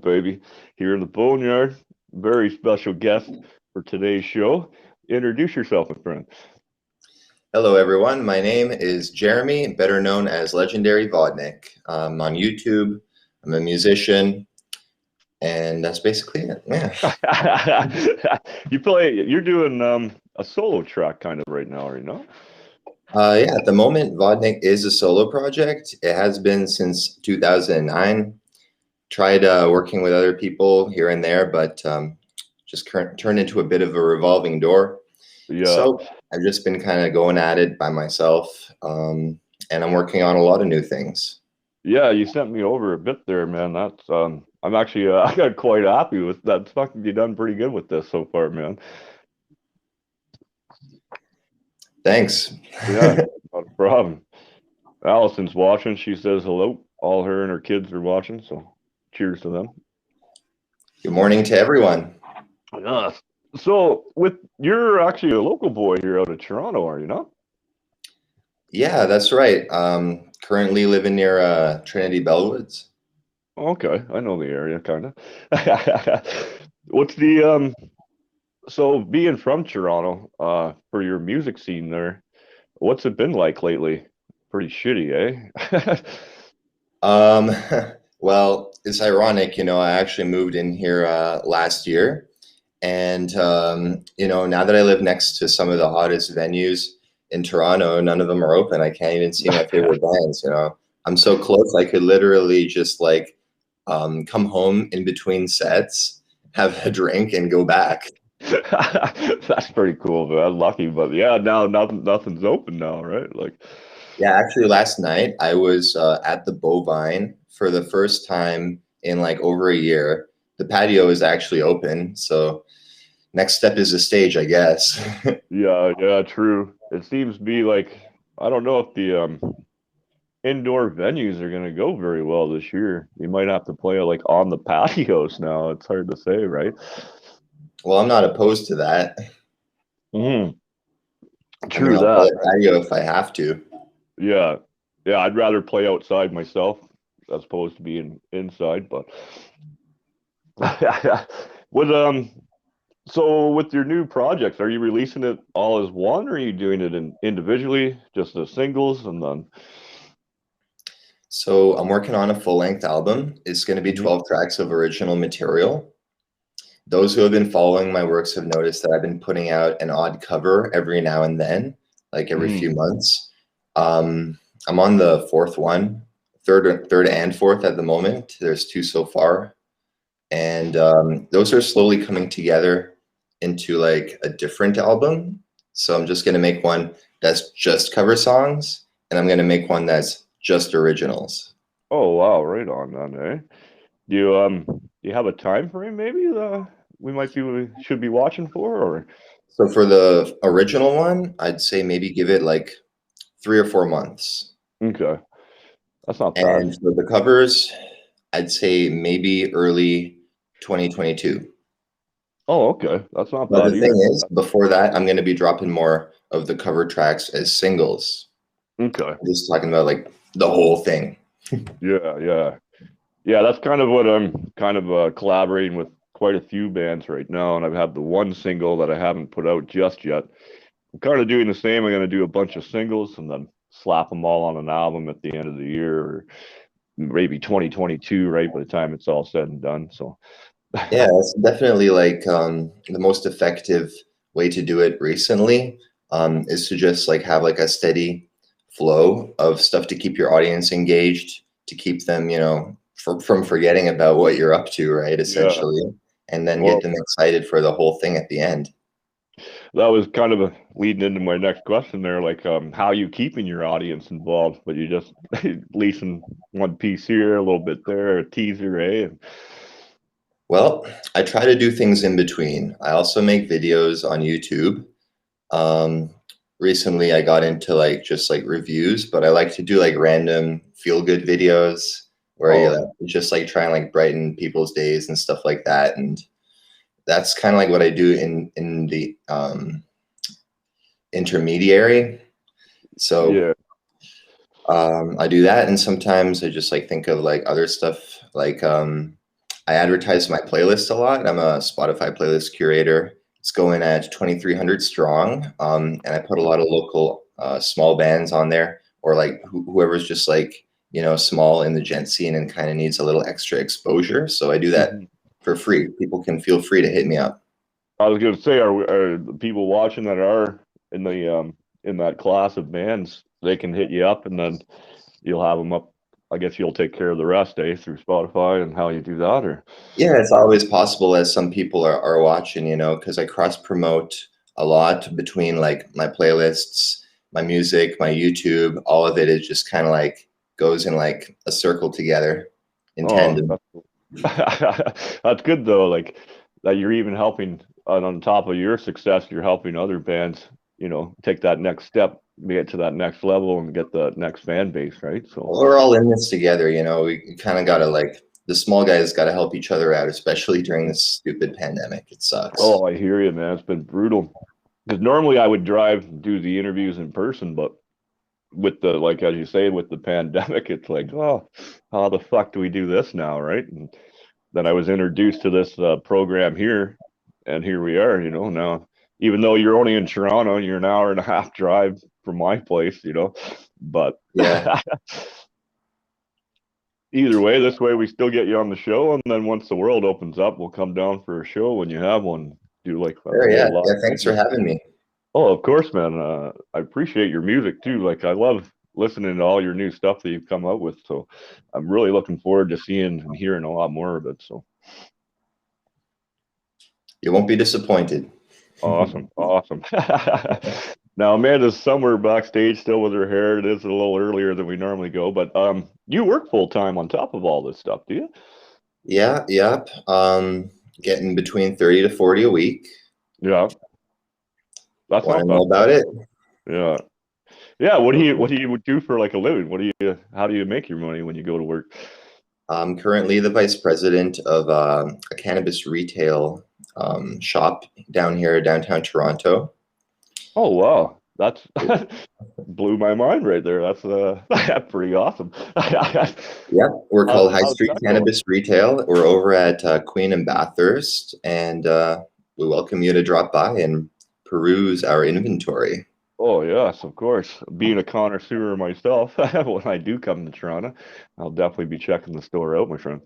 baby, here in the Boneyard. Very special guest for today's show. Introduce yourself, my friend. Hello, everyone. My name is Jeremy, better known as Legendary Vodnik. I'm on YouTube. I'm a musician, and that's basically it. Yeah. You're doing a solo track kind of right now, right now? Yeah, at the moment, Vodnik is a solo project. It has been since 2009. Tried working with other people here and there, but just turned into a bit of a revolving door. Yeah. So I've just been kind of going at it by myself, and I'm working on a lot of new things. Yeah, you sent me over a bit there, man. That's I'm actually I got quite happy with that. Fucking you done pretty good with this so far, man. Thanks. Yeah, not a problem. Allison's watching. She says hello. All her and her kids are watching, so cheers to them. Good morning to everyone. Yeah. So you're actually a local boy here out of Toronto, are you not? Yeah, that's right. Currently living near Trinity Bellwoods. Okay, I know the area kind of. What's the so being from Toronto, for your music scene there, what's it been like lately? Pretty shitty, eh? Um, well, it's ironic, I actually moved in here last year, and now that I live next to some of the hottest venues in Toronto, none of them are open. I can't even see my favorite bands. I'm so close. I could literally just like come home in between sets, have a drink, and go back. That's pretty cool, man. Lucky, but yeah, now nothing's open now, right? Like, Yeah, actually, last night I was at the Bovine for the first time in like over a year. The patio is actually open, so next step is the stage, I guess. yeah, true. It seems to be like I don't know if the indoor venues are gonna go very well this year. You might have to play like on the patios now. It's hard to say, right? Well, I'm not opposed to that. Mm, I mean, true I'll play that. a patio if I have to. Yeah, yeah. I'd rather play outside myself as opposed to being inside. But with so with your new projects, are you releasing it all as one, or are you doing it individually, just as singles, and then? So I'm working on a full-length album. It's going to be Mhm. 12 tracks of original material. Those who have been following my works have noticed that I've been putting out an odd cover every now and then, like every Mm. few months. I'm on the fourth one, third and fourth at the moment. There's two so far, and those are slowly coming together into like a different album. So I'm just gonna make one that's just cover songs, and I'm gonna make one that's just originals. Oh wow, right on, then, eh? Do you have a time frame maybe we should be watching for, or? So for the original one, I'd say maybe give it like 3 or 4 months. Okay, that's not bad. And for the covers, I'd say maybe early 2022. Oh, okay, that's not But bad the thing either. is, before that, I'm going to be dropping more of the cover tracks as singles. Okay, I'm just talking about like the whole thing. yeah. That's kind of what I'm kind of collaborating with quite a few bands right now, and I've had the one single that I haven't put out just yet. I'm kind of doing the same. I'm going to do a bunch of singles and then slap them all on an album at the end of the year, or maybe 2022, right by the time it's all said and done. So, Yeah, that's definitely like the most effective way to do it recently, is to just like have like a steady flow of stuff to keep your audience engaged, to keep them, from forgetting about what you're up to, right? yeah. Essentially, and then Well, get them excited for the whole thing at the end. that was kind of leading into my next question there, like how you keeping your audience involved, but you just leasing one piece here, a little bit there, a teaser, eh? Well, I try to do things in between. I also make videos on YouTube. Um, Recently, I got into like just like reviews, but I like to do like random feel good videos where you Oh, like, just like try and like brighten people's days and stuff like that. And that's kind of like what I do in the intermediary. So yeah. I do that, and sometimes I just like think of like other stuff. Like I advertise my playlist a lot. I'm a Spotify playlist curator. It's going at 2,300 strong, and I put a lot of local small bands on there, or like whoever's just like small in the gent scene and kind of needs a little extra exposure. So I do that Mhm. for free. People can feel free to hit me up. I was going to say, are the people watching that are in the in that class of bands? They can hit you up, and then you'll have them up. I guess you'll take care of the rest, through Spotify and how you do that, or Yeah, it's always possible as some people are watching, because I cross promote a lot between like my playlists, my music, my YouTube. All of it is just kind of like goes in like a circle together in oh, tandem. that's good though. Like that you're even helping on top of your success, you're helping other bands, take that next step, get to that next level and get the next fan base, right? So, Well, we're all in this together, We kind of got to like the small guys got to help each other out, especially during this stupid pandemic. It sucks. oh, I hear you, man. It's been brutal. Because normally I would drive and do the interviews in person, but with the, like as you say, with the pandemic, it's like, oh, how the fuck do we do this now, right? And then I was introduced to this program here, and here we are. Now, even though you're only in Toronto, you're an hour and a half drive from my place. But Yeah. either way, this way we still get you on the show, and then once the world opens up, we'll come down for a show when you have one. Do like a Sure, yeah. little live Yeah, thanks for video. having me. Oh, of course, man. I appreciate your music too. Like I love listening to all your new stuff that you've come up with. So I'm really looking forward to seeing and hearing a lot more of it. So You won't be disappointed. awesome, awesome. Now Amanda's somewhere backstage still with her hair. It is a little earlier than we normally go, but you work full time on top of all this stuff, do you? Yeah, yep. Getting between 30 to 40 a week. Yeah, that's Want to not know bad. about it? Yeah. Yeah, what do you do for like a living? How do you make your money when you go to work? I'm currently the vice president of a cannabis retail shop down here, downtown Toronto. Oh wow, that's blew my mind right there. That's pretty awesome. Yep, we're called High How's Street that going? Cannabis Retail. We're over at Queen and Bathurst, and we welcome you to drop by and peruse our inventory. Oh yes, of course. Being a connoisseur myself, when I do come to Toronto, I'll definitely be checking the store out, my friend.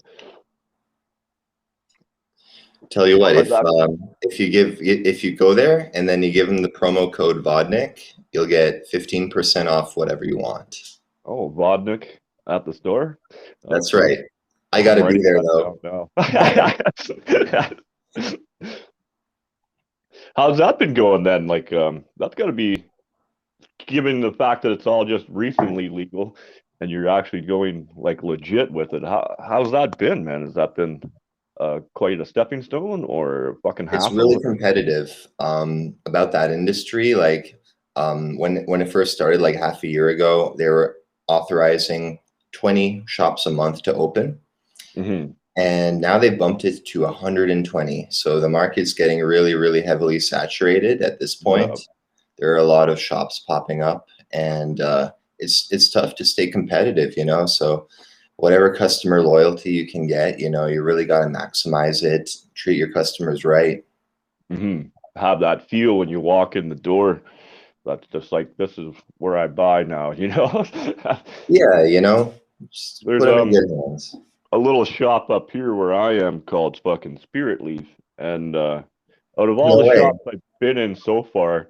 Tell you what, How's that? if you go there and then you give them the promo code Vodnik, you'll get 15% off whatever you want. Oh, Vodnik at the store. That's Cool. right. I got I'm to be writing there that though. down now. How's that been going then? Like, that's got to be given the fact that it's all just recently legal and you're actually going like legit with it. How's that been, man? Has that been quite a stepping stone or a fucking It's really hassle? competitive about that industry. Like when it first started, like half a year ago, they were authorizing 20 shops a month to open, Hmm. and now they bumped it to 120. So the market's getting really, really heavily saturated at this Yeah. point. There are a lot of shops popping up, and it's tough to stay competitive. So whatever customer loyalty you can get, you really got to maximize it, treat your customers right. Hmm. Have that feel when you walk in the door. That's just like this is where I buy now. Yeah, just There's put them in good hands. a little shop up here where I am called fucking Spirit Leaf, and out of all No the way. shops I've been in so far,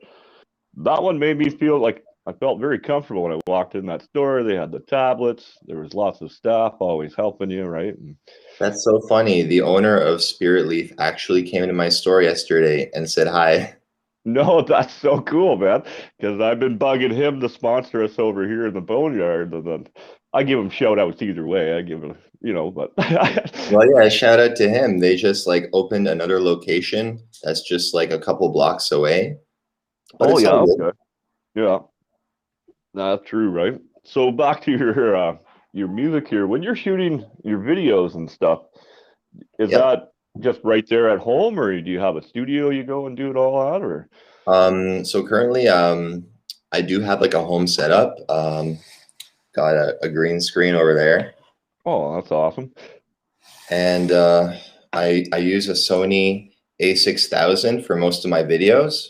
that one made me feel like I felt very comfortable when I walked in that store. They had the tablets. There was lots of staff always helping you, right? And That's so funny. The owner of Spirit Leaf actually came into my store yesterday and said hi. no, that's so cool, man. Because I've been bugging him to sponsor us over here in the boneyard, and then I give him shout outs either way. I give him, but Well, yeah, shout out to him. They just like opened another location that's just like a couple blocks away, but oh it's yeah, all good. okay, yeah, that's true, right? So back to your music here. When you're shooting your videos and stuff, is Yep. that just right there at home, or do you have a studio you go and do it all at, or? So currently, I do have like a home setup. Got a green screen over there, Oh, that's awesome. and I use a Sony A6000 for most of my videos.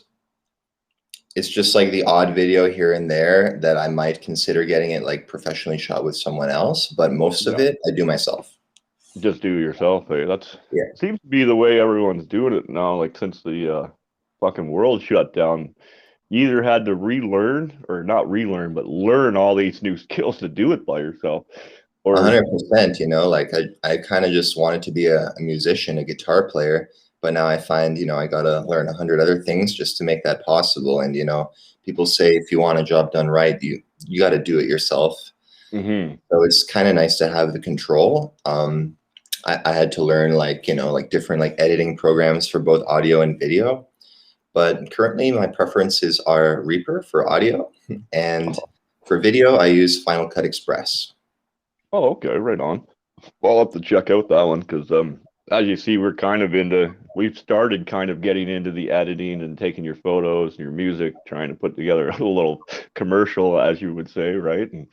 It's just like the odd video here and there that I might consider getting it like professionally shot with someone else, but most of Yeah. it I do myself. Just do it yourself, hey. That's Yeah. seems to be the way everyone's doing it now, like since the fucking world shut down. You either had to relearn or not relearn, but learn all these new skills to do it by yourself. Or 100%, you know, like I kind of just wanted to be a musician, a guitar player, but now I find, you know, I got to learn 100 other things just to make that possible. And, you know, people say if you want a job done right, you got to do it yourself. mm-hmm. So it's kind of nice to have the control. I had to learn like, you know, like different like editing programs for both audio and video. But currently my preferences are Reaper for audio, and Oh, for video, I use Final Cut Express. oh, okay, right on. Well, I'll have to check out that one because as you see, we've started kind of getting into the editing and taking your photos and your music, trying to put together a little commercial, as you would say, right? And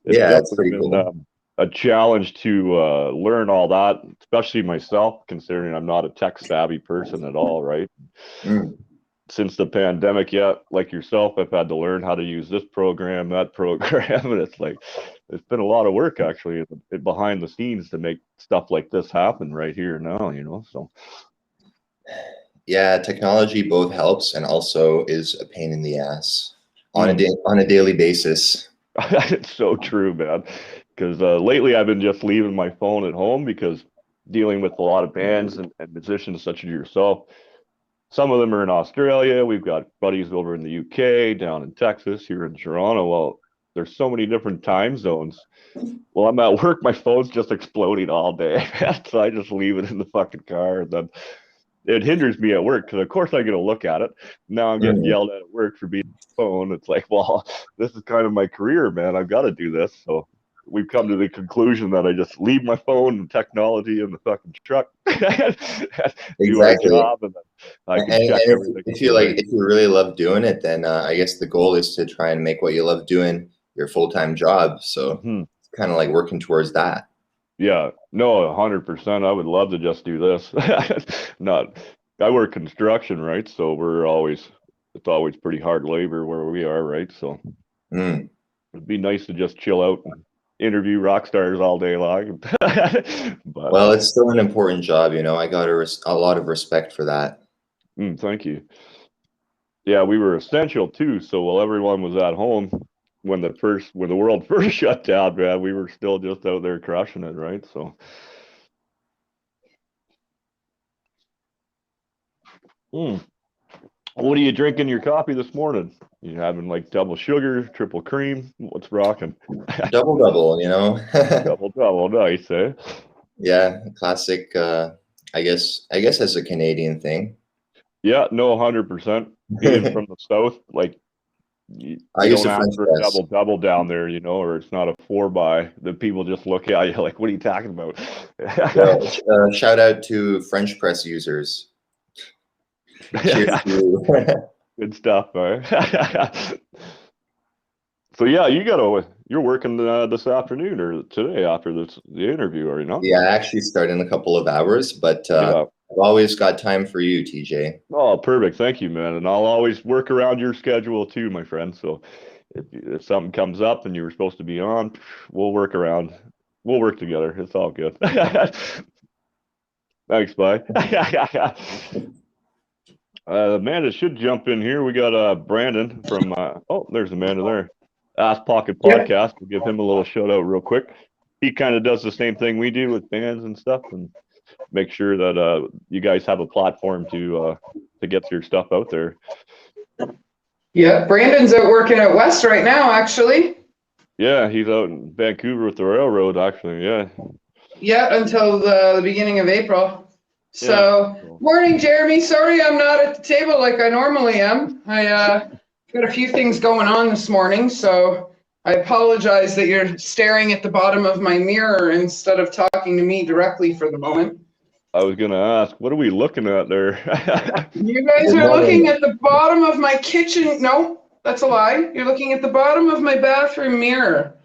it's Yeah, it's definitely pretty been cool. a challenge to learn all that, especially myself, considering I'm not a tech savvy person at all, right? Mm. Since the pandemic, yeah, like yourself, I've had to learn how to use this program, that program, and it's like it's been a lot of work actually behind the scenes to make stuff like this happen right here now, you know. So Yeah, technology both helps and also is a pain in the ass on a mm. on a daily basis. It's so true, man. Because lately I've been just leaving my phone at home because dealing with a lot of bands and musicians such as yourself. Some of them are in Australia. We've got buddies over in the UK, down in Texas, here in Toronto. Well, there's so many different time zones. Well, I'm at work, my phone's just exploding all day. So I just leave it in the fucking car. And then it hinders me at work because, of course, I get to look at it. Now I'm getting Mm. yelled at work for being on the phone. It's like, well, this is kind of my career, man. I've got to do this. So we've come to the conclusion that I just leave my phone and technology in the fucking truck, do our Exactly. job, and then I And, can check and everything if from you like, there. if you really love doing it, then I guess the goal is to try and make what you love doing your full-time job. So Hmm. it's kind of like working towards that. Yeah, no, 100%. I would love to just do this. Not, I work construction, right? So it's always pretty hard labor where we are, right? So Mm. it'd be nice to just chill out and interview rock stars all day long. But Well, it's still an important job, you know. I got a lot of respect for that. thank you. Yeah, we were essential too. So while everyone was at home, when the world first shut down, man, we were still just out there crushing it, right? So, mm. What are you drinking your coffee this morning? You having like double sugar, triple cream? What's rocking? Double double, you know. Double double, nice, eh? Yeah, classic. I guess that's a Canadian thing. Yeah, no, 100%. Being I from the south, like you used don't to ask French for a press. double double down there, you know, or it's not a four by. The people just look at you like, "What are you talking about?" Well, shout out to French press users. Cheers to you. Good stuff, man. So yeah, you're working this afternoon or today after the interview, are you not? Yeah, I actually start in a couple of hours, but Yeah. I've always got time for you, TJ. Oh, perfect. Thank you, man. And I'll always work around your schedule too, my friend. So if something comes up and you were supposed to be on, we'll work around. We'll work together. It's all good. Thanks, bye. Amanda should jump in here. We got Brandon from oh, there's Amanda there. Ass Pocket Yep. Podcast. We'll give him a little shout out real quick. He kind of does the same thing we do with bands and stuff, and make sure that you guys have a platform to get your stuff out there. Yeah, Brandon's out working at West right now, actually. Yeah, he's out in Vancouver with the railroad, actually. Yeah, Yeah, until the beginning of April. yeah. So, So, morning, Jeremy. Sorry I'm not at the table like I normally am. I got a few things going on this morning, so I apologize that you're staring at the bottom of my mirror instead of talking to me directly for the moment. I was gonna ask, what are we looking at there? You guys Good are looking morning. at the bottom of my kitchen. No, that's a lie. You're looking at the bottom of my bathroom mirror.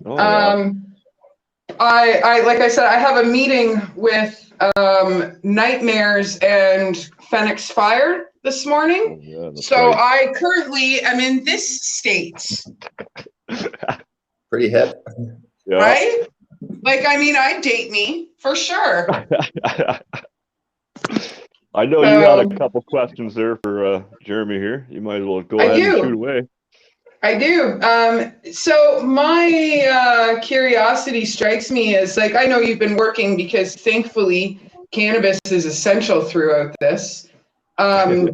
Oh yeah. Um, like I said, I have a meeting with Nightmares and Phoenix Fire this morning. Oh, yeah, that's So right. I currently am in this state, Pretty hip. Yeah. right? Like, I mean, I date me for sure. I know you had a So couple questions there for Jeremy here. You might as well go I ahead and shoot do. away. I do. So my curiosity strikes me as like, I know you've been working because thankfully cannabis is essential throughout this. Pretty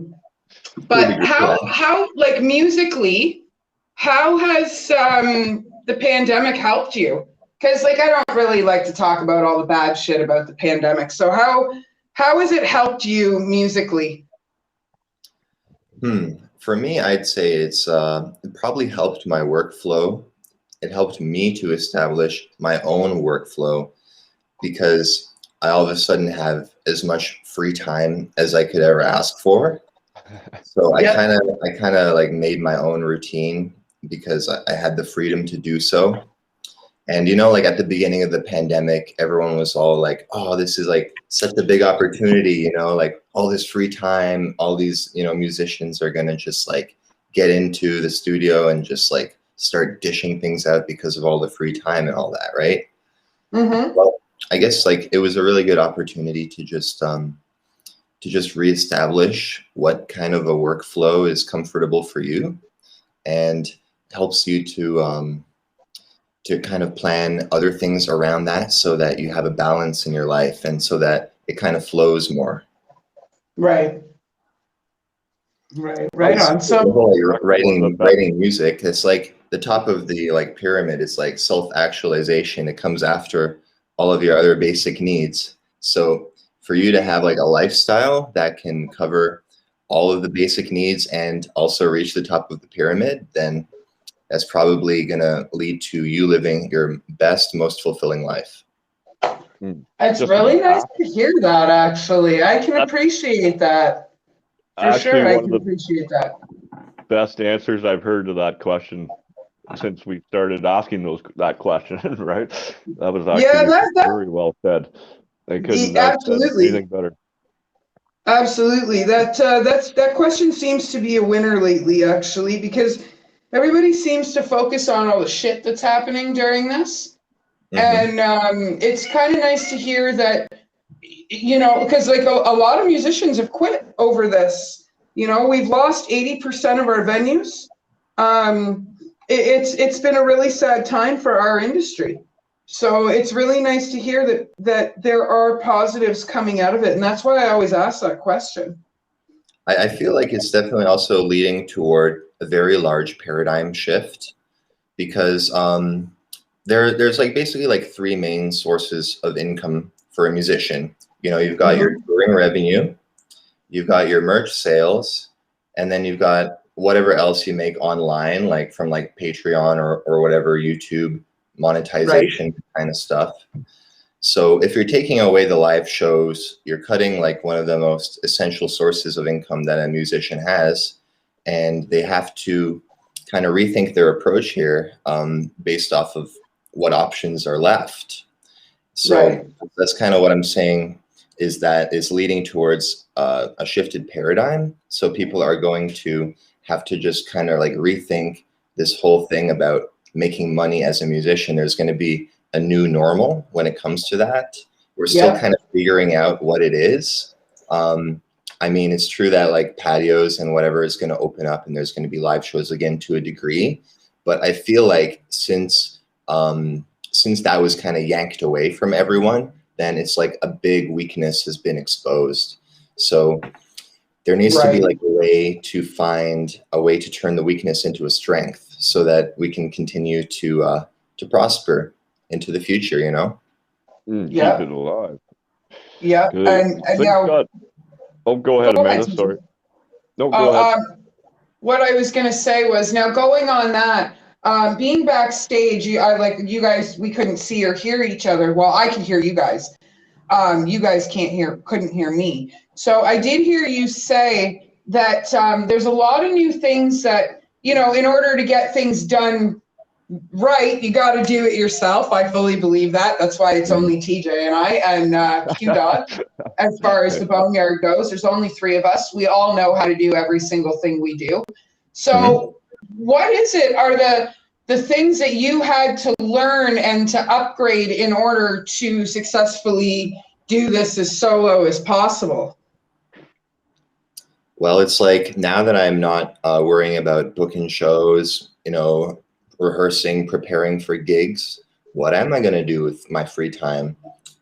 But good. how like musically, how has the pandemic helped you? Because like I don't really like to talk about all the bad shit about the pandemic. So how has it helped you musically? For me, I'd say it probably helped my workflow. It helped me to establish my own workflow because I all of a sudden have as much free time as I could ever ask for. So Yep. I kind of like made my own routine because I had the freedom to do so. And you know, like at the beginning of the pandemic, everyone was all like, "Oh, this is like such a big opportunity," you know, like all this free time, all these, you know, musicians are gonna just like get into the studio and just like start dishing things out because of all the free time and all that, right? Mm-hmm. Well, I guess like it was a really good opportunity to just reestablish what kind of a workflow is comfortable for you and helps you to kind of plan other things around that so that you have a balance in your life and so that it kind of flows more. Right. Right. Right Because on. the So whole Correct. One of the best. writing music, it's like the top of the like pyramid is like self-actualization. It comes after all of your other basic needs. So for you to have like a lifestyle that can cover all of the basic needs and also reach the top of the pyramid, then that's probably going to lead to you living your best, most fulfilling life. it's Just to really be nice to hear that, actually. I can appreciate that. For actually sure, I one of can the appreciate that. best answers I've heard to that question since we started asking that question, right? That was Yeah, actually that very well said. They couldn't have said absolutely. anything better. Absolutely. That question seems to be a winner lately, actually, because everybody seems to focus on all the shit that's happening during this. Hmm. And it's kind of nice to hear that, you know, because like a lot of musicians have quit over this. You know, we've lost 80% of our venues. It's been a really sad time for our industry. So it's really nice to hear that there are positives coming out of it, and that's why I always ask that question. I feel like it's definitely also leading toward a very large paradigm shift because there's like basically like three main sources of income for a musician. You know, you've got your Hmm. touring revenue, you've got your merch sales, and then you've got whatever else you make online, like from like Patreon or whatever YouTube Right. monetization kind of stuff. So if you're taking away the live shows, you're cutting like one of the most essential sources of income that a musician has, and they have to kind of rethink their approach here based off of what options are left. So Right. that's kind of what I'm saying is that it's leading towards a shifted paradigm. So people are going to have to just kind of like rethink this whole thing about making money as a musician. There's going to be a new normal when it comes to that. We're still Yep. kind of figuring out what it is. Um, I mean, it's true that like patios and whatever is going to open up and there's going to be live shows again to a degree. But I feel like since that was kind of yanked away from everyone, then it's like a big weakness has been exposed. So there needs to be Right. like a way to find a way to turn the weakness into a strength so that we can continue to prosper into the future, you know? Keep it Yep. alive. Yep. Good. And Things now got. Oh, go go ahead, ahead, Amanda. TJ. Sorry. No, go Oh, ahead. what I was going to say was now going on that, being backstage, I like you guys, we couldn't see or hear each other. Well, I could hear you guys. You guys couldn't hear me. So I did hear you say that there's a lot of new things that, you know, in order to get things done right. You got to do it yourself. I fully believe that. That's why it's only TJ and I and Q Dog. As far as the boneyard goes, there's only 3 of us. We all know how to do every single thing we do. So what is it? Are the things that you had to learn and to upgrade in order to successfully do this as solo as possible? Well, it's like now that I'm not worrying about booking shows, you know, rehearsing, preparing for gigs, what am I going to do with my free time?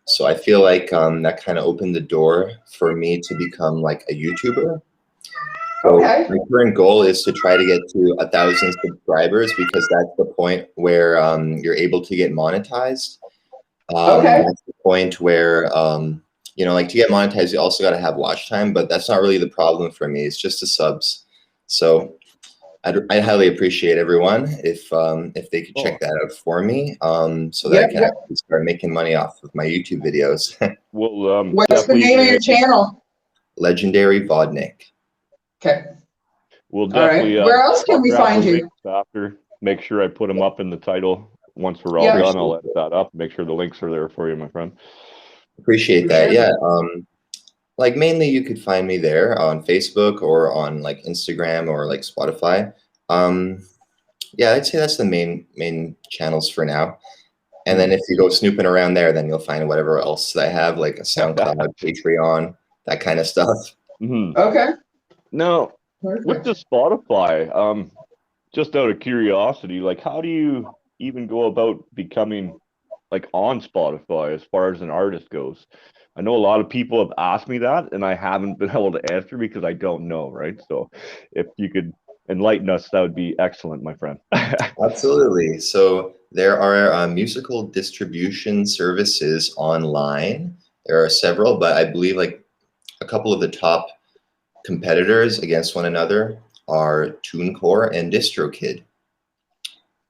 So I feel like that kind of opened the door for me to become like a YouTuber. So Okay. my current goal is to try to get to 1,000 subscribers, because that's the point where you're able to get monetized. Okay. That's the point where, you know, like to get monetized, you also got to have watch time, but that's not really the problem for me. It's just the subs. So I highly appreciate everyone if they could check that out for me, so that I can actually start making money off of my YouTube videos. We'll What's the definitely name of be your channel? Legendary Vodnik. Okay. We'll All right. definitely Where else can I'll we grab find the you? links after. Make sure I put them up in the title. Once we're all Yeah. done, I'll edit that up. Make sure the links are there for you, my friend. Appreciate For that. sure. Yeah. Like mainly you could find me there on Facebook or on like Instagram or like Spotify. Yeah, I'd say that's the main channels for now. And then if you go snooping around there, then you'll find whatever else that I have, like a SoundCloud, Patreon, that kind of stuff. Okay. Now, with Perfect. the Spotify, just out of curiosity, like how do you even go about becoming like on Spotify as far as an artist goes? I know a lot of people have asked me that, and I haven't been able to answer because I don't know, right? So if you could enlighten us, that would be excellent, my friend. Absolutely. So there are musical distribution services online. There are several, but I believe like a couple of the top competitors against one another are TuneCore and DistroKid.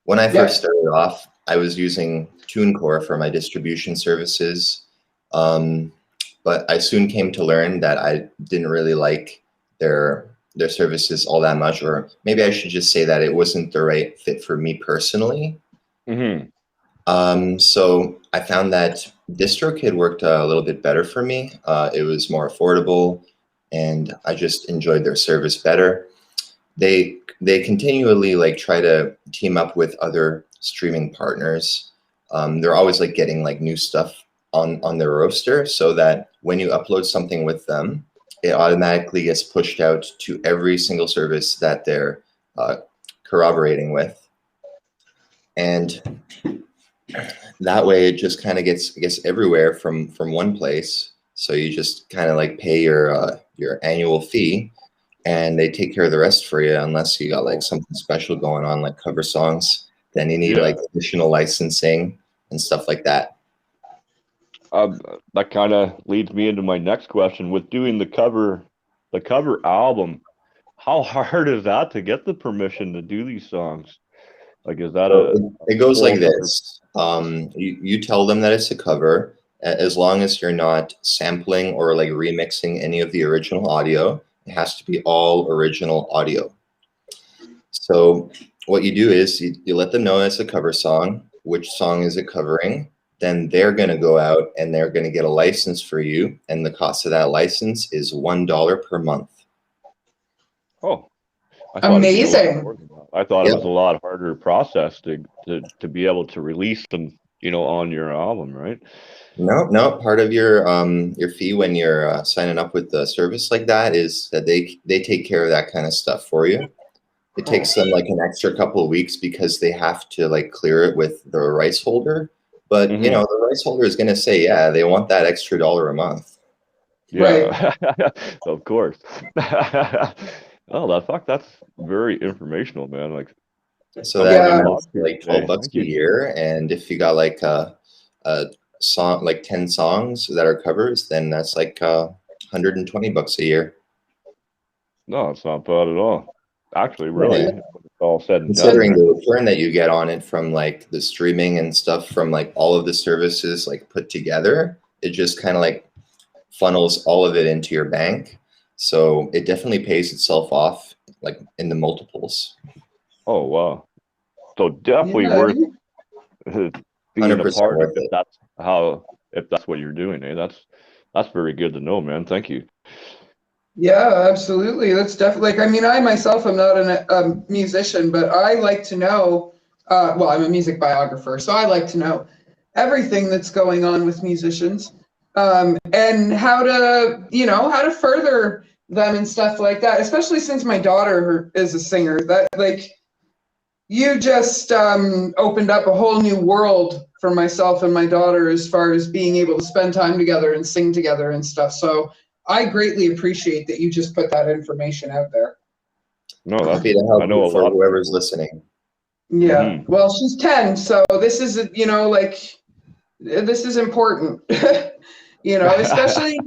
When I first started off, I was using TuneCore for my distribution services, but I soon came to learn that I didn't really like their services all that much, or maybe I should just say that it wasn't the right fit for me personally. So I found that DistroKid worked a little bit better for me. It was more affordable, and I just enjoyed their service better. They continually like try to team up with other streaming partners. They're always like getting like new stuff on their roster, so that when you upload something with them, it automatically gets pushed out to every single service that they're corroborating with, and that way it just kind of gets everywhere from one place. So you just kind of like pay your annual fee, and they take care of the rest for you, unless you got like something special going on, like cover songs. Then you need like additional licensing and stuff like that. That kind of leads me into my next question. With doing the cover album, how hard is that to get the permission to do these songs? Like, is that It goes whole like nother- this. You tell them that it's a cover, as long as you're not sampling or like remixing any of the original audio. It has to be all original audio. So what you do is you let them know it's a cover song, which song is it covering. Then they're going to go out and they're going to get a license for you. And the cost of that license is $1 per month. Oh, I thought it'd be a lot Amazing. more than that. I thought it was a lot harder process to be able to release them, on your album, right? No. Part of your fee when you're signing up with the service like that is that they take care of that kind of stuff for you. It takes them like an extra couple of weeks because they have to like clear it with the rights holder. But the rights holder is going to say, yeah, they want that extra $1 a month. Yeah, of course. Oh, that's very informational, man. Like, so that Yeah. amounts to like $12 a year, and if you got like a song, like 10 songs that are covers, then that's like $120 a year. No, it's not bad at all. Actually, really, when it's all said and Considering done. the return that you get on it from like the streaming and stuff from like all of the services like put together, it just kind of like funnels all of it into your bank. So it definitely pays itself off like in the multiples. Oh, wow. So definitely Yeah. worth being a 100% part of worth it. if that's what you're doing. That's very good to know, man. Thank you. Yeah, absolutely. That's definitely like, I mean, I myself am not a musician, but I like to know, well, I'm a music biographer, so I like to know everything that's going on with musicians, and how to, how to further them and stuff like that, especially since my daughter is a singer. That, like, you just opened up a whole new world for myself and my daughter as far as being able to spend time together and sing together and stuff. So I greatly appreciate that you just put that information out there. No, Happy to I help know a for lot of whoever's people. listening. Yeah. Hmm. Well, she's 10, so this is, like, this is important, especially.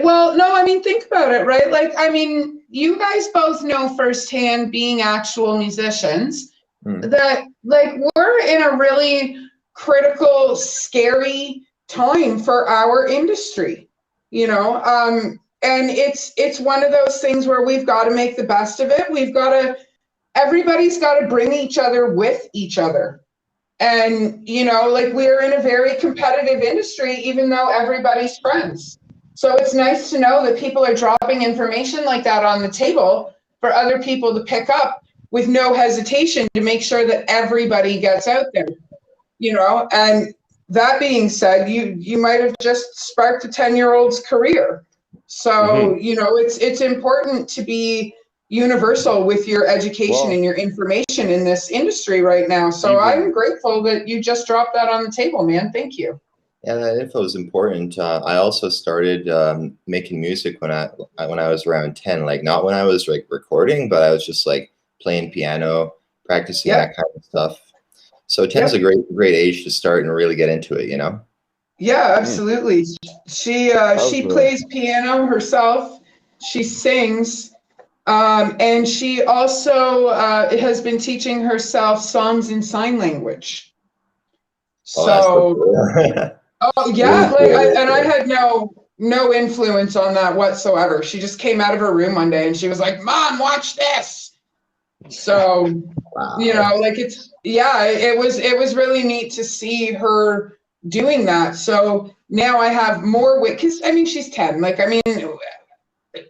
Well, no, I mean, think about it, right? Like, I mean, you guys both know firsthand, being actual musicians, Mm. that, like, we're in a really critical, scary time for our industry, and it's one of those things where we've got to make the best of it. Everybody's got to bring each other with each other. And, like, we're in a very competitive industry, even though everybody's friends. So it's nice to know that people are dropping information like that on the table for other people to pick up with no hesitation, to make sure that everybody gets out there, And that being said, you might have just sparked a 10-year-old's career. So, Hmm. it's important to be universal with your education Well, and your information in this industry right now. So I'm even grateful that you just dropped that on the table, man. Thank you. Yeah, that info is important. I also started making music when I was around 10. Like, not when I was like recording, but I was just like playing piano, practicing Yep. that kind of stuff. So 10 is a Yep. great age to start and really get into it, you know? Yeah, hmm, absolutely. She how's she plays piano herself. She sings. And she also has been teaching herself songs in sign language. Oh, that's so So, cool. oh Really yeah, like, cool, really I cool. had no influence on that whatsoever. She just came out of her room one day and she was like, "Mom, watch this." So, Wow. like, it was really neat to see her doing that. So now I have more wit, because I mean, she's 10. Like, I mean,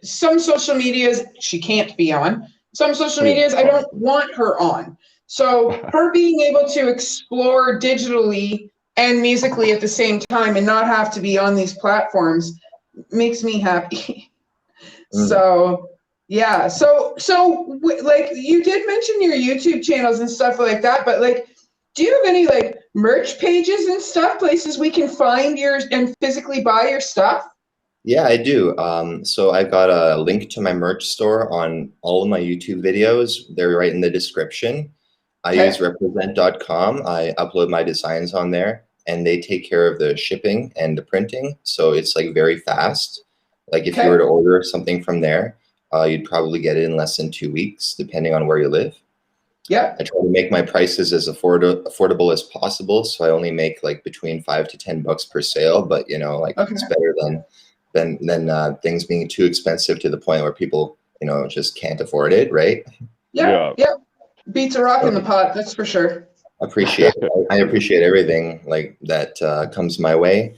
some social medias she can't be on. Some social Yeah. medias I don't want her on. So her being able to explore digitally and musically at the same time and not have to be on these platforms makes me happy. Mm. So yeah. Like, you did mention your YouTube channels and stuff like that, but, like, do you have any, like, merch pages and stuff, places we can find your and physically buy your stuff? Yeah, I do. So I've got a link to my merch store on all of my YouTube videos. They're right in the description. I use Okay. represent.com. I upload my designs on there and they take care of the shipping and the printing. So it's like very fast. Like, if you were Okay. to order something from there, you'd probably get it in less than 2 weeks, depending on where you live. I Yep. try to make my prices as affordable as possible. So I only make like between $5 to $10 per sale, but like, it's Okay. better than things being too expensive to the point where people, just can't afford it, right? Yep. Yeah. Yep. Beats a rock So in the pot, that's for sure. I appreciate everything like that comes my way.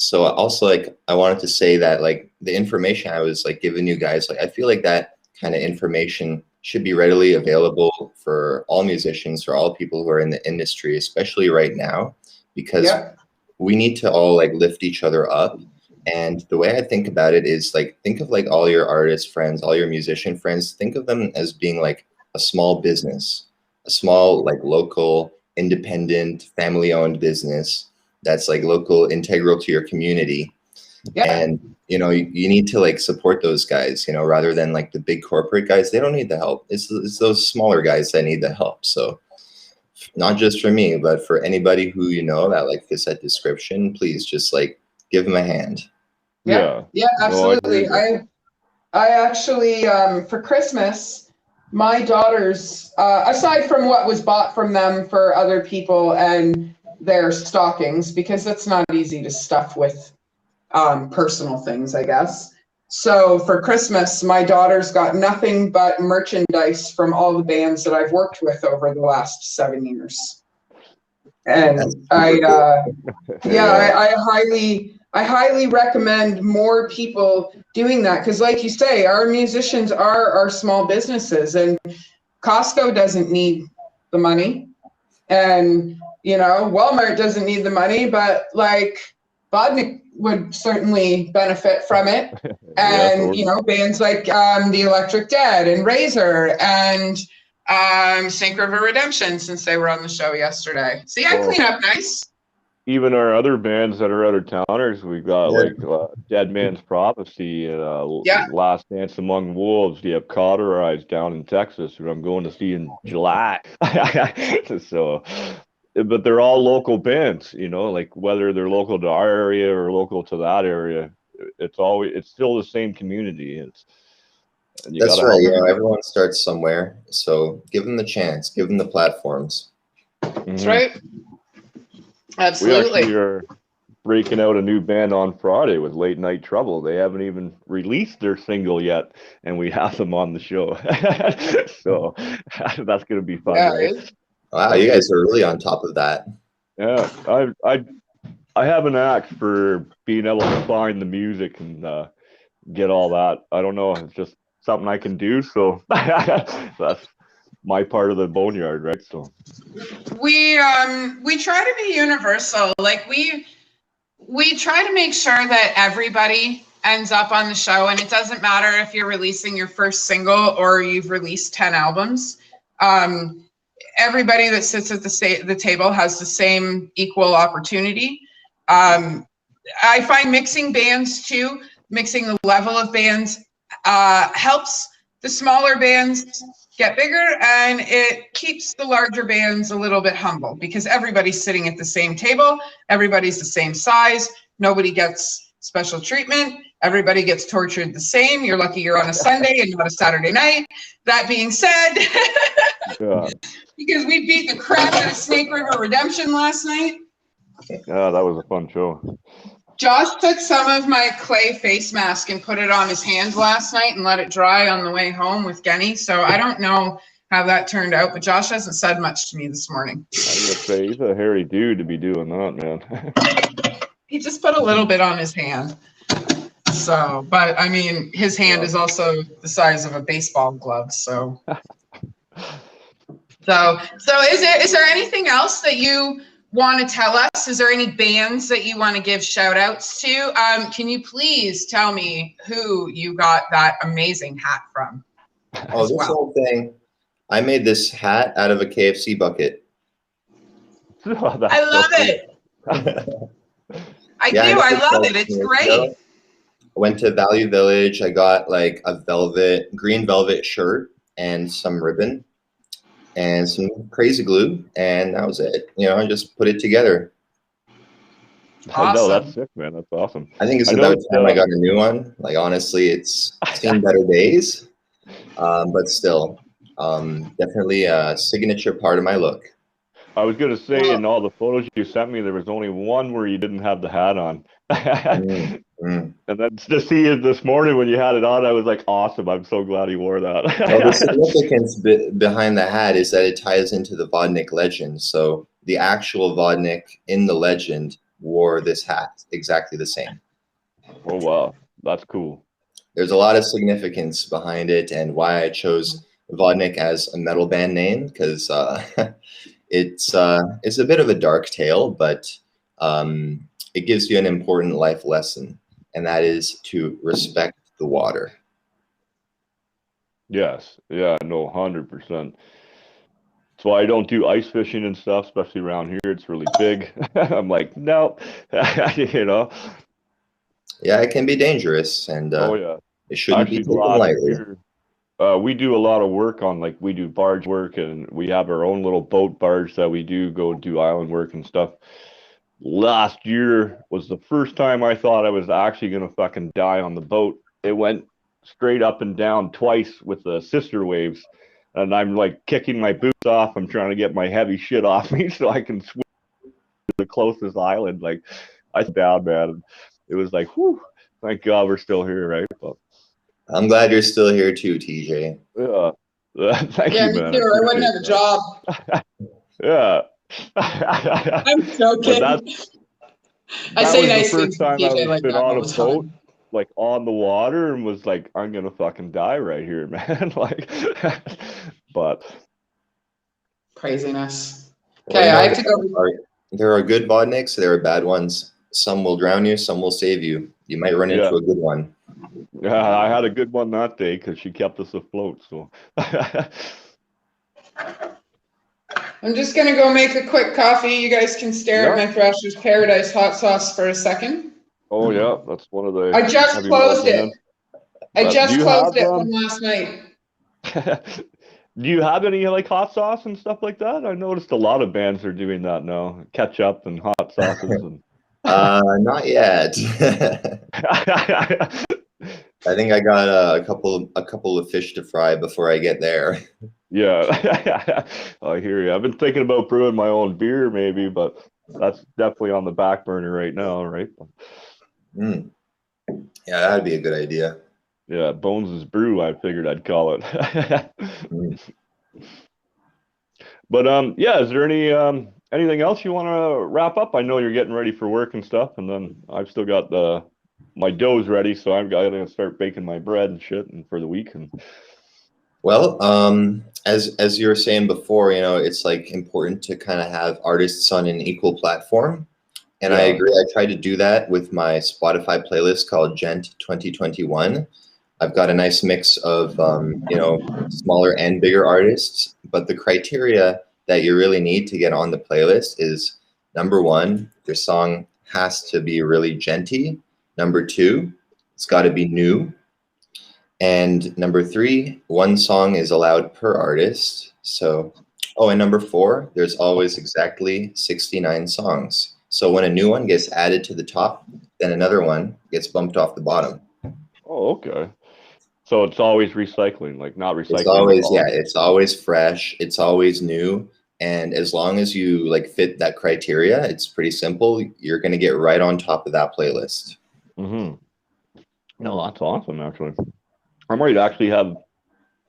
So also, like, I wanted to say that, like, the information I was like giving you guys, like, I feel like that kind of information should be readily available for all musicians, for all people who are in the industry, especially right now, because Yep. we need to all like lift each other up. And the way I think about it is, like, think of like all your artist friends, all your musician friends, think of them as being like a small business, a small, like, local, independent, family owned business that's like local, integral to your community. Yep. And you need to like support those guys, rather than like the big corporate guys. They don't need the help. It's those smaller guys that need the help. So, not just for me, but for anybody who that like fits that description, please just like give them a hand. Yeah. Yeah. Yeah, No, I agree. absolutely. I actually, for Christmas, my daughters, aside from what was bought from them for other people and their stockings, because that's not easy to stuff with personal things, I guess. So for Christmas, my daughter's got nothing but merchandise from all the bands that I've worked with over the last 7 years. And I highly recommend more people doing that, because like you say, our musicians are our small businesses, and Costco doesn't need the money, and Walmart doesn't need the money, but like Vodnik would certainly benefit from it. And bands like the Electric Dead and Razor and Snake River Redemption, since they were on the show yesterday. See, I clean up nice. Even our other bands that are out of towners, we've got like Dead Man's Prophecy, Last Dance Among Wolves. You have Cauterized down in Texas, who I'm going to see in July. So, but they're all local bands, like whether they're local to our area or local to that area, it's still the same community. That's right. Everyone starts somewhere, so give them the chance, give them the platforms. That's right. Absolutely. We actually are breaking out a new band on Friday with Late Night Trouble. They haven't even released their single yet, and we have them on the show. So that's going to be fun, right? Wow, you guys are really on top of that. Yeah, I have an knack for being able to find the music and get all that. I don't know, it's just something I can do. So that's my part of the boneyard, right? So we try to be universal. Like we try to make sure that everybody ends up on the show, and it doesn't matter if you're releasing your first single or you've released 10 albums. Everybody that sits at the table has the same equal opportunity. I find mixing bands too, mixing the level of bands helps the smaller bands get bigger, and it keeps the larger bands a little bit humble, because everybody's sitting at the same table, everybody's the same size, nobody gets special treatment, everybody gets tortured the same. You're lucky you're on a Sunday and not a Saturday night. That being said, because we beat the crap out of Snake River Redemption last night. Yeah, that was a fun show. Josh took some of my clay face mask and put it on his hand last night and let it dry on the way home with Genny. So I don't know how that turned out, but Josh hasn't said much to me this morning. I was gonna say, he's a hairy dude to be doing that, man. He just put a little bit on his hand. So, but I mean, his hand is also the size of a baseball glove. So is there anything else that you want to tell us? Is there any bands that you want to give shout outs to? Can you please tell me who you got that amazing hat from? Oh, this whole thing, I made this hat out of a KFC bucket. I love it. I love it. It's great. I went to Value Village. I got like a green velvet shirt and some ribbon and some crazy glue, and that was it. I just put it together. Awesome. No, that's sick, man. That's awesome. I think it's about time I got a new one. Like, honestly, it's seen better days, but still, definitely a signature part of my look. I was going to say, in all the photos you sent me, there was only one where you didn't have the hat on. And then to see it this morning when you had it on, I was like, awesome. I'm so glad you wore that. Well, the significance behind the hat is that it ties into the Vodnik legend. So the actual Vodnik in the legend wore this hat exactly the same. Oh, wow. That's cool. There's a lot of significance behind it, and why I chose Vodnik as a metal band name, because it's a bit of a dark tale, but it gives you an important life lesson, and that is to respect the water. Yes. Yeah, no, 100%. That's why I don't do ice fishing and stuff, especially around here. It's really big. I'm like, nope. Yeah, it can be dangerous, and it shouldn't be taken lightly. We do a lot of work on, like, we do barge work, and we have our own little boat barge that we go do island work and stuff. Last year was the first time I thought I was actually going to fucking die on the boat. It went straight up and down twice with the sister waves, and I'm like kicking my boots off. I'm trying to get my heavy shit off me so I can swim to the closest island. Like, I down, man. It was like, whew, thank God we're still here, right? But I'm glad you're still here too, TJ. Yeah. Thank Yeah, you, me man. too. I I wouldn't appreciate have a job. that. Yeah. I'm But joking. I that say was the nice first things to time TJ I've like been that on all a the boat, time. like on the water, and was like, I'm gonna fucking die right here, man. Like, but Well, Craziness. you Okay, know, I have to go. there are good vodniks, there are bad ones. Some will drown you, some will save you. You might run yeah, into a good one. yeah, I had a good one that day because she kept us afloat. So, I'm just gonna go make a quick coffee. You guys can stare at yeah. my Thrasher's Paradise hot sauce for a second. Oh yeah, that's one of the I just heavy metal closed it. bands. I Do just you closed have it from last night. do you have any like hot sauce and stuff like that? I noticed a lot of bands are doing that now. Ketchup and hot sauces and Not yet. I think I got a couple of fish to fry before I get there. yeah. I hear you. I've been thinking about brewing my own beer maybe, but that's definitely on the back burner right now, right? Mm. Yeah, that'd be a good idea. Yeah, Bones' Brew, I figured I'd call it. Mm. But yeah, is there anything else you want to wrap up? I know you're getting ready for work and stuff, and then I've still got my dough's ready, so I'm gonna start baking my bread and shit and for the week. And Well, as you were saying before, you know, it's like important to kind of have artists on an equal platform. And I yeah, agree. I tried to do that with my Spotify playlist called Gent 2021. I've got a nice mix of, you know, smaller and bigger artists. But the criteria that you really need to get on the playlist is number one, your song has to be really genty. Number two, it's got to be new. And number three, one song is allowed per artist. So, oh, and number four, there's always exactly 69 songs. So when a new one gets added to the top, then another one gets bumped off the bottom. oh, okay. So it's always recycling, like not It's recycling, but always, yeah, always. it's always fresh. It's always new. And as long as you like fit that criteria, it's pretty simple. You're going to get right on top of that playlist. Mm-hmm. No, that's awesome, actually. I might actually have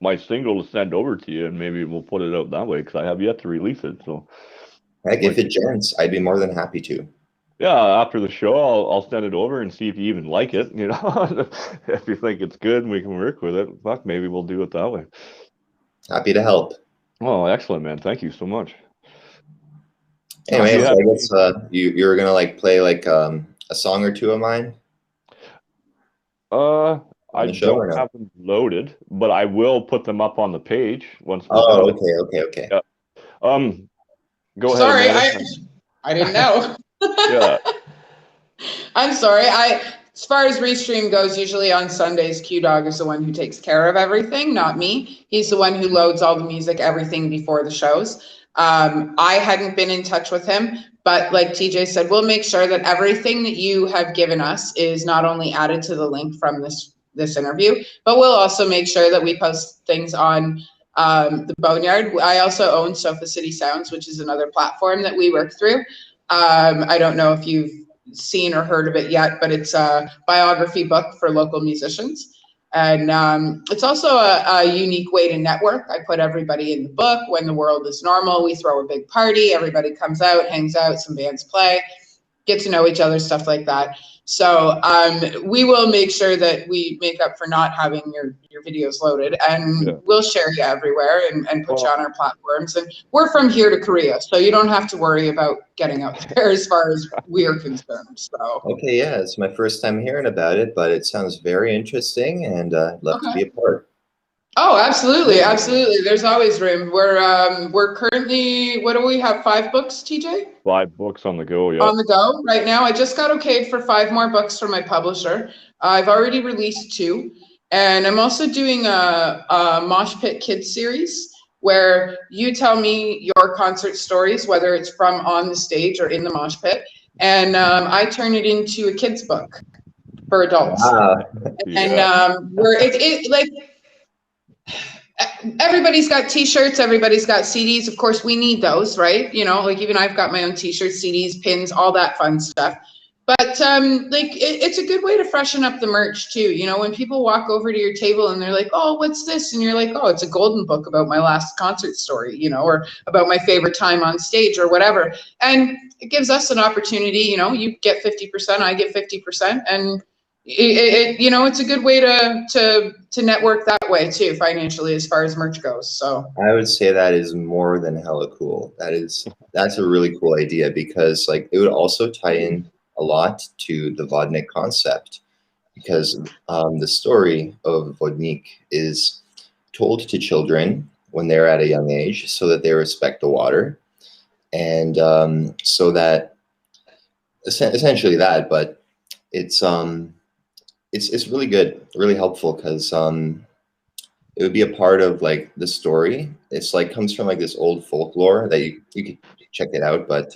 my single to send over to you, and maybe we'll put it out that way because I have yet to release it. So, Heck, if like, it gents, I'd be more than happy to. yeah, after the show, I'll send it over and see if you even like it. You know, if you think it's good and we can work with it, fuck, maybe we'll do it that way. Happy to help. Oh, excellent, man! Thank you so much. Do Anyway, you so have I any? guess you're gonna like play like a song or two of mine Uh, on I the show don't or no? have them loaded, but I will put them up on the page once we're Oh, done. okay, okay, okay. Yeah. Um, go ahead, Sorry, Amanda. I didn't know. Yeah. I'm sorry. As far as Restream goes, usually on Sundays, Q Dog is the one who takes care of everything, not me. He's the one who loads all the music, everything before the shows. I hadn't been in touch with him, but like TJ said, we'll make sure that everything that you have given us is not only added to the link from this interview, but we'll also make sure that we post things on the Boneyard. I also own Sofa City Sounds, which is another platform that we work through. I don't know if you've seen or heard of it yet, but it's a biography book for local musicians. And it's also a unique way to network. I put everybody in the book. When the world is normal, we throw a big party. Everybody comes out, hangs out, some bands play, get to know each other, stuff like that. So we will make sure that we make up for not having your videos loaded, and Yeah. we'll share you everywhere and put you Well, on our platforms. And we're from here to Korea, so you don't have to worry about getting out there as far as we're concerned. So, Okay, yeah, it's my first time hearing about it, but it sounds very interesting, and I'd love to okay. be a part. Oh, absolutely, yeah, absolutely. There's always room. We're currently, what do we have? 5 books, TJ? 5 books on the go. Yeah. On the go right now. I just got okayed for 5 more books from my publisher. I've already released 2, and I'm also doing a Mosh Pit Kids series where you tell me your concert stories, whether it's from on the stage or in the mosh pit, and I turn it into a kids book for adults. Ah, And Yeah. where it like everybody's got t-shirts, everybody's got CDs. Of course, we need those, right? You know, like even I've got my own t-shirts, CDs, pins, all that fun stuff. But like it's a good way to freshen up the merch too. You know, when people walk over to your table and they're like, "Oh, what's this?" and you're like, "Oh, it's a golden book about my last concert story," you know, or about my favorite time on stage or whatever. And it gives us an opportunity. You know, you get 50%, I get 50%, and you know, it's a good way to network that way too, financially, as far as merch goes. So I would say that is more than hella cool. That's a really cool idea because like it would also tie in a lot to the Vodnik concept because the story of Vodnik is told to children when they're at a young age so that they respect the water and so that essentially that, but it's it's really good, really helpful because it would be a part of like the story. It's like comes from like this old folklore that you could check it out, but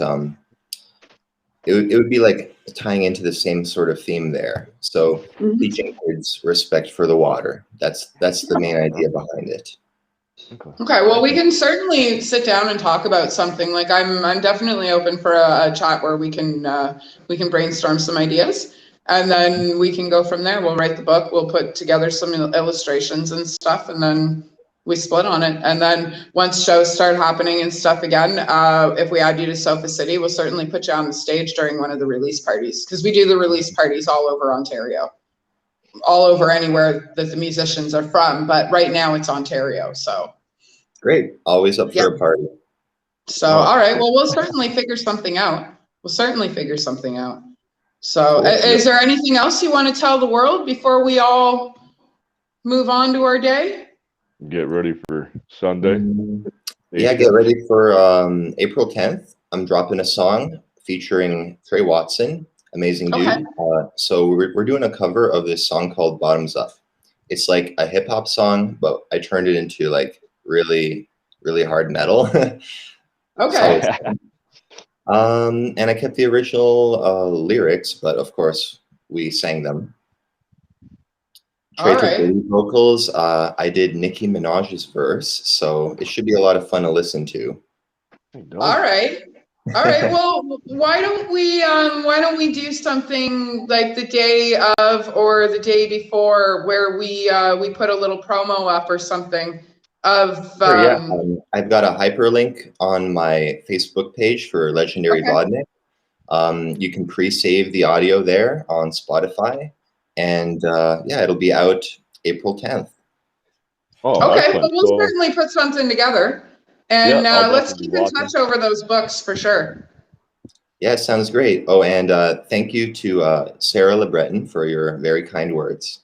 it would be like tying into the same sort of theme there. So teaching kids respect for the water. That's the main idea behind it. Okay, well, we can certainly sit down and talk about something. Like I'm definitely open for a chat where we can brainstorm some ideas, and then we can go from there. We'll write the book, we'll put together some illustrations and stuff, and then we split on it. And then once shows start happening and stuff again, if we add you to Sofa City, we'll certainly put you on the stage during one of the release parties because we do the release parties all over Ontario, all over anywhere that the musicians are from. But right now it's Ontario, so. Great. Always up for a party. So, all right. Well, we'll certainly figure something out. We'll certainly figure something out. So, is there anything else you want to tell the world before we all move on to our day? Get ready for Sunday. Yeah, get ready for April 10th. I'm dropping a song featuring Trey Watson, amazing dude. Okay. So we're doing a cover of this song called Bottoms Up. It's like a hip hop song, but I turned it into like really, really hard metal. Okay. So, and I kept the original lyrics, but of course we sang them. Trey took the lead vocals. I did Nicki Minaj's verse, so it should be a lot of fun to listen to. All right. All right. Well, why don't we do something like the day of or the day before where we put a little promo up or something of Sure, yeah. I've got a hyperlink on my Facebook page for Legendary Vodnik. You can pre-save the audio there on Spotify, and yeah, it'll be out April 10th. Oh, okay, excellent. well, we'll certainly put something together, and let's keep in touch over those books for sure. Yeah, sounds great. Oh, and thank you to Sarah LeBreton for your very kind words.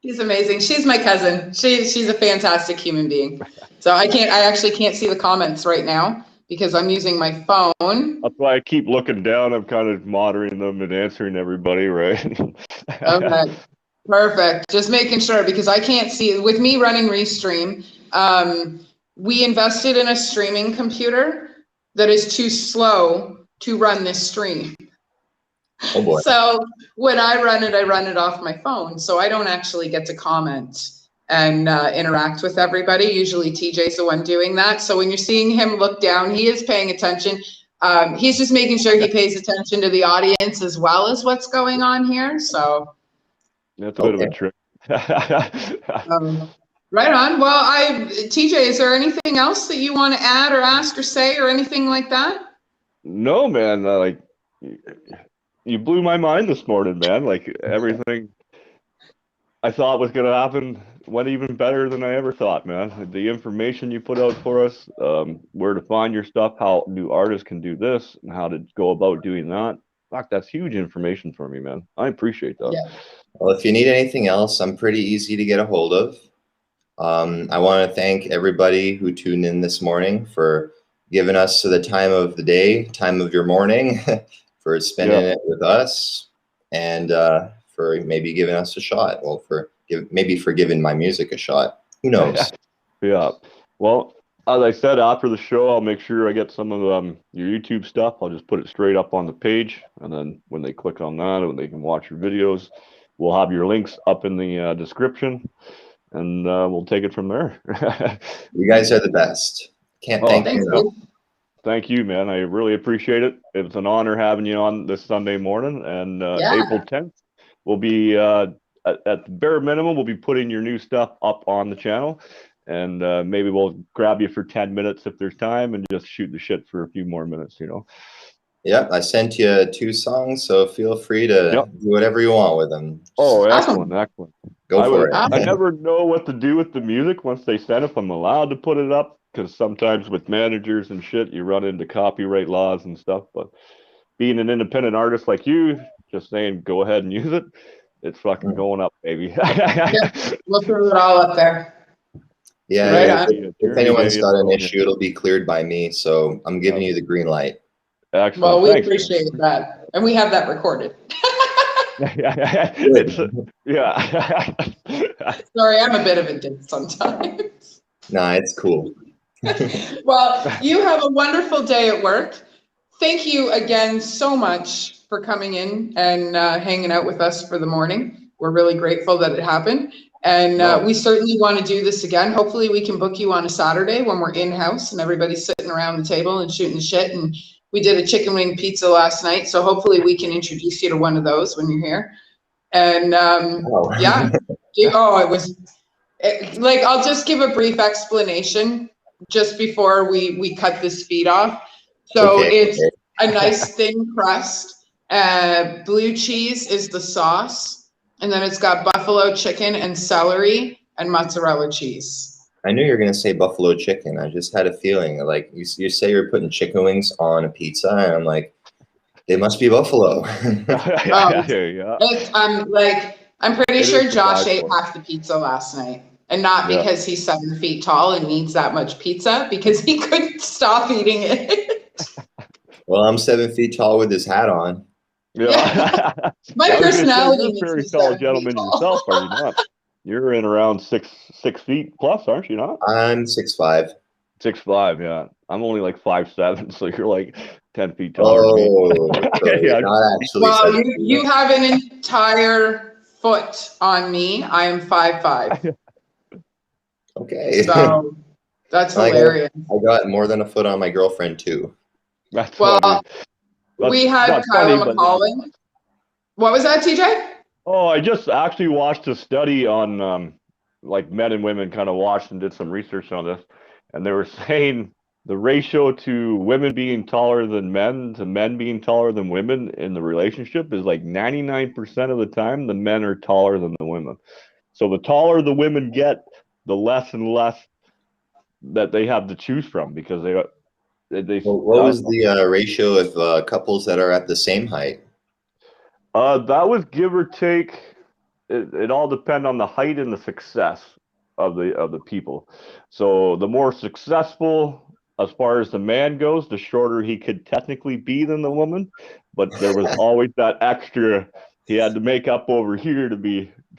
She's amazing. She's my cousin. She's a fantastic human being. So I actually can't see the comments right now because I'm using my phone. That's why I keep looking down. I'm kind of monitoring them and answering everybody, right? Okay. Perfect. Just making sure because I can't see it. With me running Restream, we invested in a streaming computer that is too slow to run this stream. Oh boy. So when I run it off my phone. So I don't actually get to comment and interact with everybody. Usually TJ's the one doing that. So when you're seeing him look down, he is paying attention. He's just making sure he pays attention to the audience as well as what's going on here. So that's a bit of a trick. Right on. Well, TJ, is there anything else that you want to add or ask or say or anything like that? No, man. Like you blew my mind this morning, man. Like everything I thought was gonna happen went even better than I ever thought, man. The information you put out for us, where to find your stuff, how new artists can do this, and how to go about doing that. Fuck, that's huge information for me, man. I appreciate that. Yeah. Well, if you need anything else, I'm pretty easy to get a hold of. I want to thank everybody who tuned in this morning for giving us the time of the day, time of your morning, for spending it with us, and for maybe giving us a shot. Well, maybe for giving my music a shot. Who knows? Yeah. Well, as I said, after the show, I'll make sure I get some of your YouTube stuff. I'll just put it straight up on the page, and then when they click on that, when they can watch your videos, we'll have your links up in the description, and we'll take it from there. You guys are the best. Can't thank you enough. Thank you, man. I really appreciate it. It's an honor having you on this Sunday morning. And Yeah. April 10th, we'll be at the bare minimum, we'll be putting your new stuff up on the channel. And maybe we'll grab you for 10 minutes if there's time and just shoot the shit for a few more minutes, you know. Yep, I sent you 2 songs, so feel free to do whatever you want with them. Oh, excellent, excellent. Go for it. I never know what to do with the music once they send it, if I'm allowed to put it up, because sometimes with managers and shit, you run into copyright laws and stuff. But being an independent artist like you, just saying, go ahead and use it. It's fucking going up, baby. Yeah, we'll throw it all up there. Yeah, Right if anyone's got an issue, it'll be cleared by me. So I'm giving you the green light. Excellent. Well, we Thanks, appreciate that. And we have that recorded. Yeah. Sorry, I'm a bit of a dick sometimes. Nah, it's cool. Well, you have a wonderful day at work. Thank you again so much for coming in and hanging out with us for the morning. We're really grateful that it happened. And we certainly want to do this again. Hopefully we can book you on a Saturday when we're in-house and everybody's sitting around the table and shooting the shit. And we did a chicken wing pizza last night. So hopefully we can introduce you to one of those when you're here. And yeah, it was like, I'll just give a brief explanation just before we cut this feed off. So it's a nice thin crust. Blue cheese is the sauce. And then it's got buffalo chicken and celery and mozzarella cheese. I knew you were going to say buffalo chicken. I just had a feeling, like you say you're putting chicken wings on a pizza, and I'm like, they must be buffalo. I'm pretty sure Josh ate half the pizza last night. And not because he's 7 feet tall and needs that much pizza, because he couldn't stop eating it. Well, I'm 7 feet tall with this hat on. Yeah. My personality you're a very tall gentleman yourself, are you not? You're in around six feet plus, aren't you not? I'm 6'5". 6'5", yeah. I'm only like 5'7", so you're like 10 feet taller than me. So not actually. Well, you have an entire foot on me. I am 5'5". Okay. So that's hilarious. I got more than a foot on my girlfriend too. That's well, we had Kyle McCollin. What was that, TJ? Oh, I just actually watched a study on like men and women, kind of watched and did some research on this. And they were saying the ratio to women being taller than men to men being taller than women in the relationship is like 99% of the time the men are taller than the women. So the taller the women get, the less and less that they have to choose from, because they what was the ratio of couples that are at the same height? That was give or take. It all depends on the height and the success of the people. So the more successful as far as the man goes, the shorter he could technically be than the woman. But there was always that extra he had to make up over here to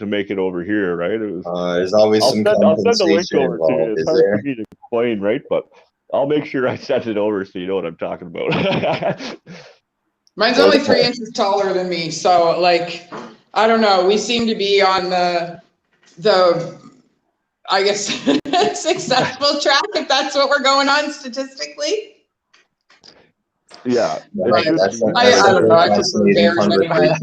make it over here, right? It was. There's always some compensation I'll send a link over involved, to you. It's hard for me to explain, right? But I'll make sure I send it over so you know what I'm talking about. Mine's only 3 inches taller than me, so like, I don't know. We seem to be on the I guess successful track, if that's what we're going on statistically. Yeah. Right. I don't know. I just anyway.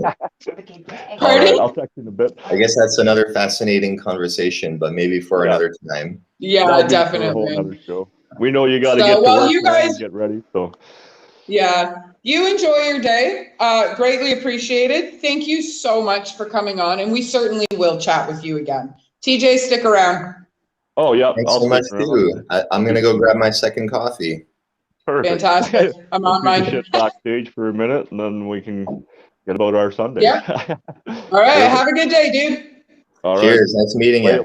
Pardon? I'll text you in a bit. I guess that's another fascinating conversation, but maybe for another time. Yeah, definitely. Another show. We know you got to get to work, you guys and get ready. So. Yeah. You enjoy your day. Greatly appreciated. Thank you so much for coming on, and we certainly will chat with you again. TJ, stick around. Oh, yeah. Thanks so much, too. I'm going to go grab my second coffee. Perfect. Fantastic. I'm on my shit backstage for a minute, and then we can get about our Sunday. Yeah. All right. Have a good day, dude. All right. Cheers. Nice meeting you.